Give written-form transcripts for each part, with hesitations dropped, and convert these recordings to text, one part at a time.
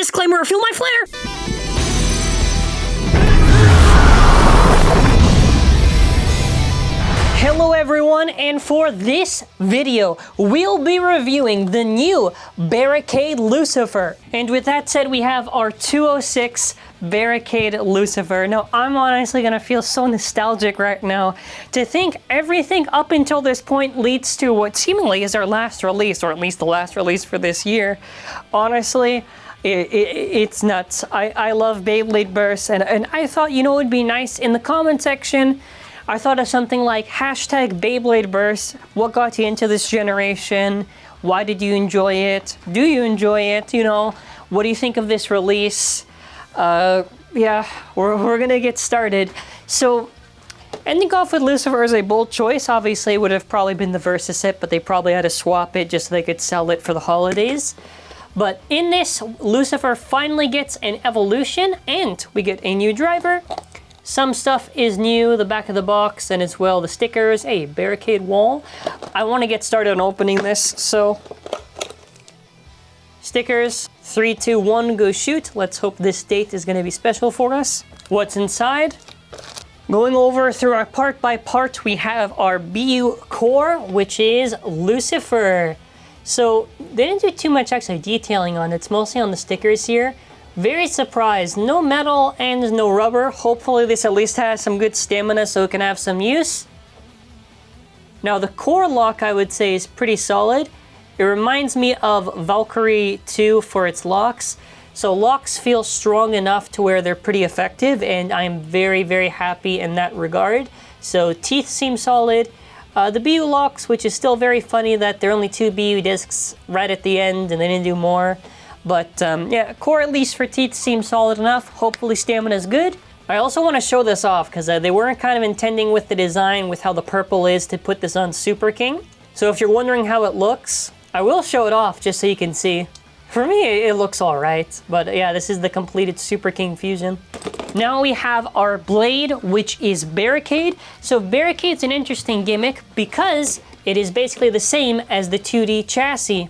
disclaimer or feel my flair. Hello everyone, and for this video, we'll be reviewing the new Barricade Lucifer. And with that said, we have our 206 Barricade Lucifer. Now, I'm honestly gonna feel so nostalgic right now to think everything up until this point leads to what seemingly is our last release, or at least the last release for this year. Honestly, it's nuts. I love Beyblade Burst, and I thought, you know, it'd be nice in the comment section. I thought of something like hashtag Beyblade Burst. What got you into this generation? Why did you enjoy it? Do you enjoy it? You know, what do you think of this release? Yeah, we're gonna get started. So, ending off with Lucifer is a bold choice. Obviously, it would have probably been the Versus set, but they probably had to swap it just so they could sell it for the holidays. But in this, Lucifer finally gets an evolution, and we get a new driver. Some stuff is new, the back of the box, and as well the stickers, a barricade wall. I want to get started on opening this, so stickers, 3, 2, 1, go shoot. Let's hope this date is going to be special for us. What's inside? Going over through our part by part, we have our BU core, which is Lucifer. So they didn't do too much actually detailing on it. It's mostly on the stickers here. Very surprised, no metal and no rubber. Hopefully this at least has some good stamina so it can have some use. Now the core lock, I would say, is pretty solid. It reminds me of Valkyrie 2 for its locks. So locks feel strong enough to where they're pretty effective, and I'm very, very happy in that regard. So teeth seem solid. The BU locks, which is still very funny that there are only 2 BU discs right at the end and they didn't do more. But yeah, core at least for teeth seems solid enough. Hopefully stamina is good. I also want to show this off because they weren't kind of intending with the design with how the purple is to put this on Super King. So if you're wondering how it looks, I will show it off just so you can see. For me, it looks all right. But yeah, this is the completed Super King fusion. Now we have our blade, which is Barricade. So Barricade's an interesting gimmick because it is basically the same as the 2D chassis.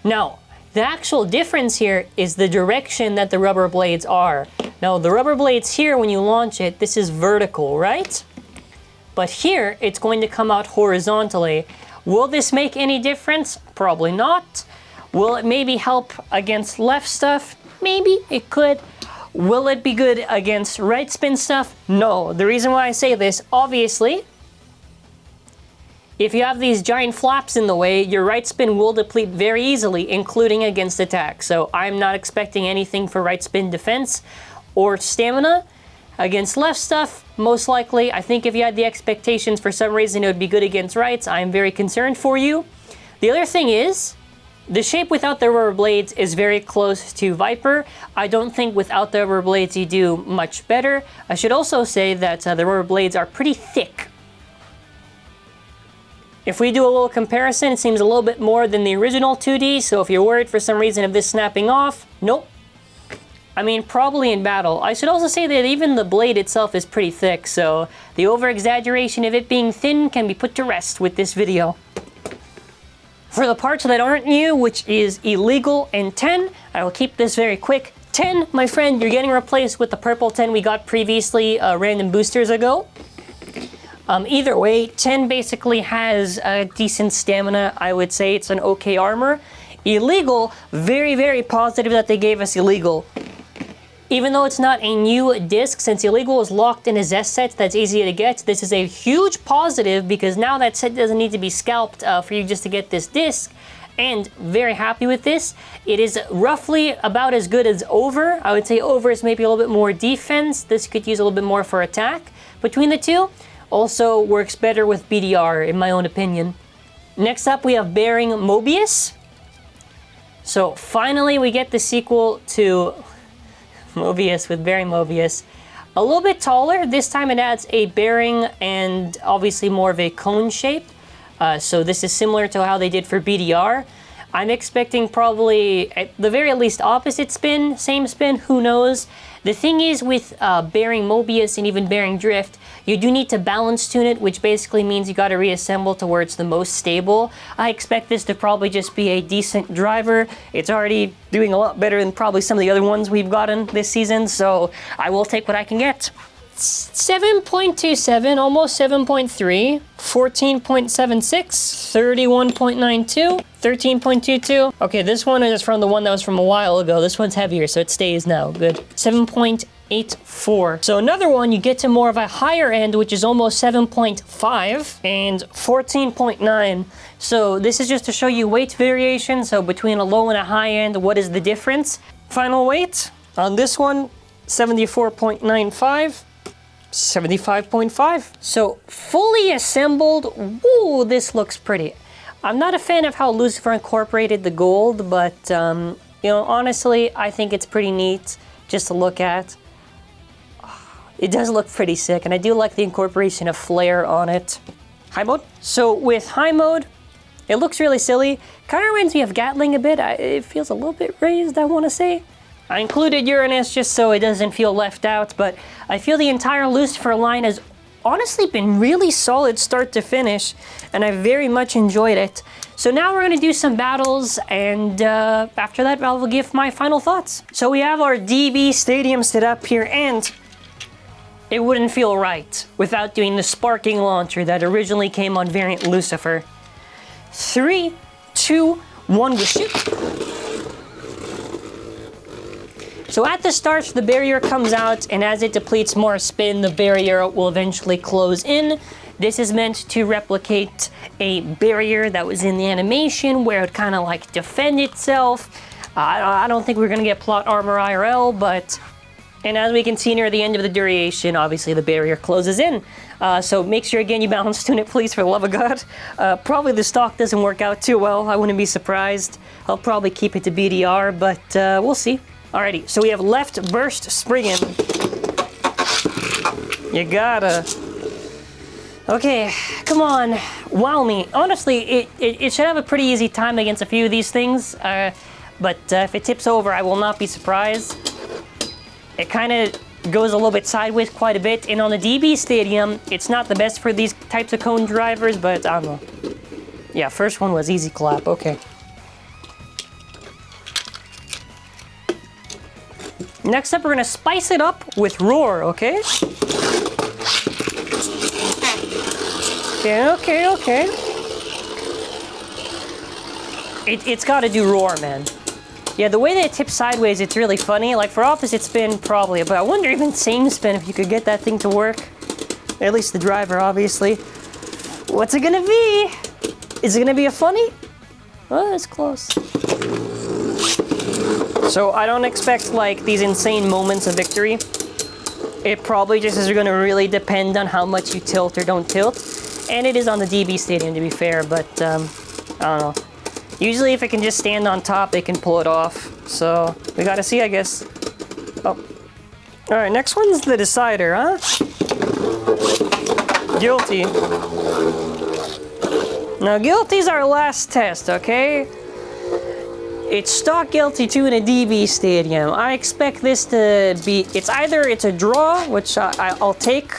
Now, the actual difference here is the direction that the rubber blades are. Now, the rubber blades here, when you launch it, this is vertical, right? But here, it's going to come out horizontally. Will this make any difference? Probably not. Will it maybe help against left stuff? Maybe it could. Will it be good against right spin stuff? No. The reason why I say this, obviously, if you have these giant flaps in the way, your right spin will deplete very easily, including against attack. So I'm not expecting anything for right spin defense or stamina. Against left stuff, most likely, I think if you had the expectations for some reason it would be good against rights, I'm very concerned for you. The other thing is, the shape without the rubber blades is very close to Viper. I don't think without the rubber blades you do much better. I should also say that the rubber blades are pretty thick. If we do a little comparison, it seems a little bit more than the original 2D, so if you're worried for some reason of this snapping off, nope. I mean, probably in battle. I should also say that even the blade itself is pretty thick, so the over-exaggeration of it being thin can be put to rest with this video. For the parts that aren't new, which is illegal and 10, I will keep this very quick. 10, my friend, you're getting replaced with the purple 10 we got previously random boosters ago. Either way, 10 basically has a decent stamina. I would say it's an okay armor. Illegal, very, very positive that they gave us illegal. Even though it's not a new disc, since illegal is locked in a Z set that's easy to get, this is a huge positive because now that set doesn't need to be scalped for you just to get this disc. And very happy with this. It is roughly about as good as over. I would say over is maybe a little bit more defense. This could use a little bit more for attack. Between the two, also works better with BDR, in my own opinion. Next up, we have Bearing Mobius. So finally, we get the sequel to Mobius with Bearing Mobius. A little bit taller. This time it adds a bearing and obviously more of a cone shape. So this is similar to how they did for BDR. I'm expecting probably, at the very least, opposite spin, same spin, who knows. The thing is with Bearing Mobius and even Bearing Drift, you do need to balance tune it, which basically means you got to reassemble to where it's the most stable. I expect this to probably just be a decent driver. It's already doing a lot better than probably some of the other ones we've gotten this season, so I will take what I can get. 7.27, almost 7.3, 14.76, 31.92, 13.22. Okay, this one is from the one that was from a while ago. This one's heavier, so it stays now. Good. 7.84. So another one, you get to more of a higher end, which is almost 7.5 and 14.9. So this is just to show you weight variation. So between a low and a high end, what is the difference? Final weight on this one, 74.95. 75.5. So fully assembled, woo, this looks pretty. I'm not a fan of how Lucifer incorporated the gold, but you know, honestly, I think it's pretty neat just to look at. It does look pretty sick, and I do like the incorporation of flare on it. High mode. So with high mode, it looks really silly. Kind of reminds me of Gatling a bit. It feels a little bit raised, I want to say. I included Uranus just so it doesn't feel left out, but I feel the entire Lucifer line has honestly been really solid start to finish, and I very much enjoyed it. So now we're going to do some battles, and after that I will give my final thoughts. So we have our DB Stadium set up here, and it wouldn't feel right without doing the sparking launcher that originally came on variant Lucifer. 3, 2, 1, go shoot! So at the start, the barrier comes out, and as it depletes more spin, the barrier will eventually close in. This is meant to replicate a barrier that was in the animation where it kind of like defend itself. I don't think we're going to get plot armor IRL, but... And as we can see near the end of the duration, obviously the barrier closes in. So make sure, again, you balance tune it, please, for the love of God. Probably the stock doesn't work out too well. I wouldn't be surprised. I'll probably keep it to BDR, but we'll see. Alrighty, so we have left burst springing. You gotta. Okay, come on, wow me. Honestly, it should have a pretty easy time against a few of these things, but if it tips over, I will not be surprised. It kind of goes a little bit sideways quite a bit, and on the DB Stadium, it's not the best for these types of cone drivers, but I don't know. Yeah, first one was easy clap, okay. Next up, we're gonna spice it up with roar, okay? Okay. It's gotta do roar, man. Yeah, the way that it tips sideways, it's really funny. Like for opposite spin, probably, but I wonder even same spin if you could get that thing to work. At least the driver, obviously. What's it gonna be? Is it gonna be a funny? Oh, it's close. So I don't expect like these insane moments of victory. It probably just is gonna really depend on how much you tilt or don't tilt. And it is on the DB Stadium, to be fair, but I don't know. Usually if it can just stand on top, they can pull it off. So we gotta see, I guess. Oh. All right, next one's the decider, huh? Guilty. Now guilty's our last test, okay? It's stock guilty 2 in a DB Stadium. I expect this to be, it's a draw, which I'll take,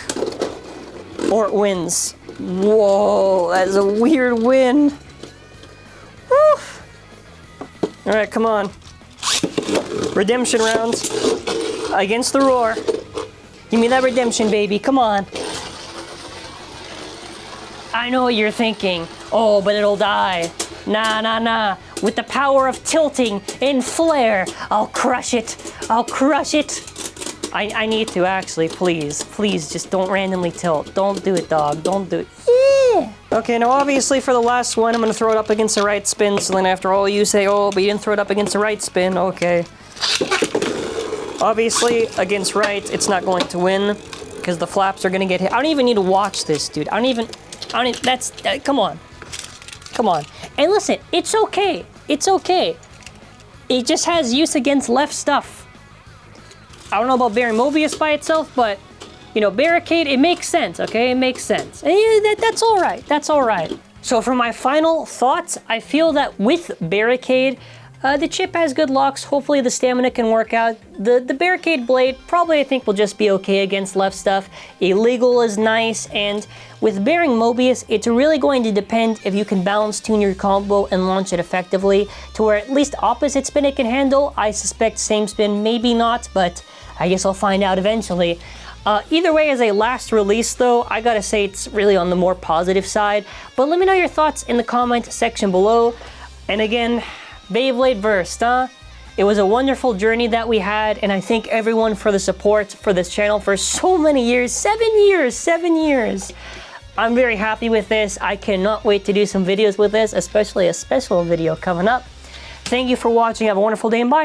or it wins. Whoa, that's a weird win. Woo. All right, come on. Redemption rounds against the roar. Give me that redemption, baby, come on. I know what you're thinking. Oh, but it'll die. Nah. With the power of tilting and flare, I'll crush it. I'll crush it. I need to, actually, please. Please, just don't randomly tilt. Don't do it, dog. Don't do it. Yeah. Okay, now obviously for the last one, I'm going to throw it up against the right spin, so then after all you say, oh, but you didn't throw it up against the right spin. Okay. Obviously, against right, it's not going to win, because the flaps are going to get hit. I don't even need to watch this, dude. Come on. Come on. And listen, it's okay. It's okay. It just has use against left stuff. I don't know about Bearing Mobius by itself, but, you know, Barricade, it makes sense, okay? It makes sense. And yeah, that's all right. That's all right. So for my final thoughts, I feel that with Barricade, the chip has good locks. Hopefully the stamina can work out. The Barricade blade probably I think will just be okay against left stuff. Illegal is nice, and with Bearing Mobius, it's really going to depend if you can balance tune your combo and launch it effectively to where at least opposite spin it can handle. I suspect same spin, maybe not, but I guess I'll find out eventually. Either way, as a last release though, I gotta say it's really on the more positive side. But let me know your thoughts in the comment section below. And again, Beyblade Burst, It was a wonderful journey that we had, and I thank everyone for the support for this channel for so many years. 7 years! I'm very happy with this. I cannot wait to do some videos with this, especially a special video coming up. Thank you for watching. Have a wonderful day and bye!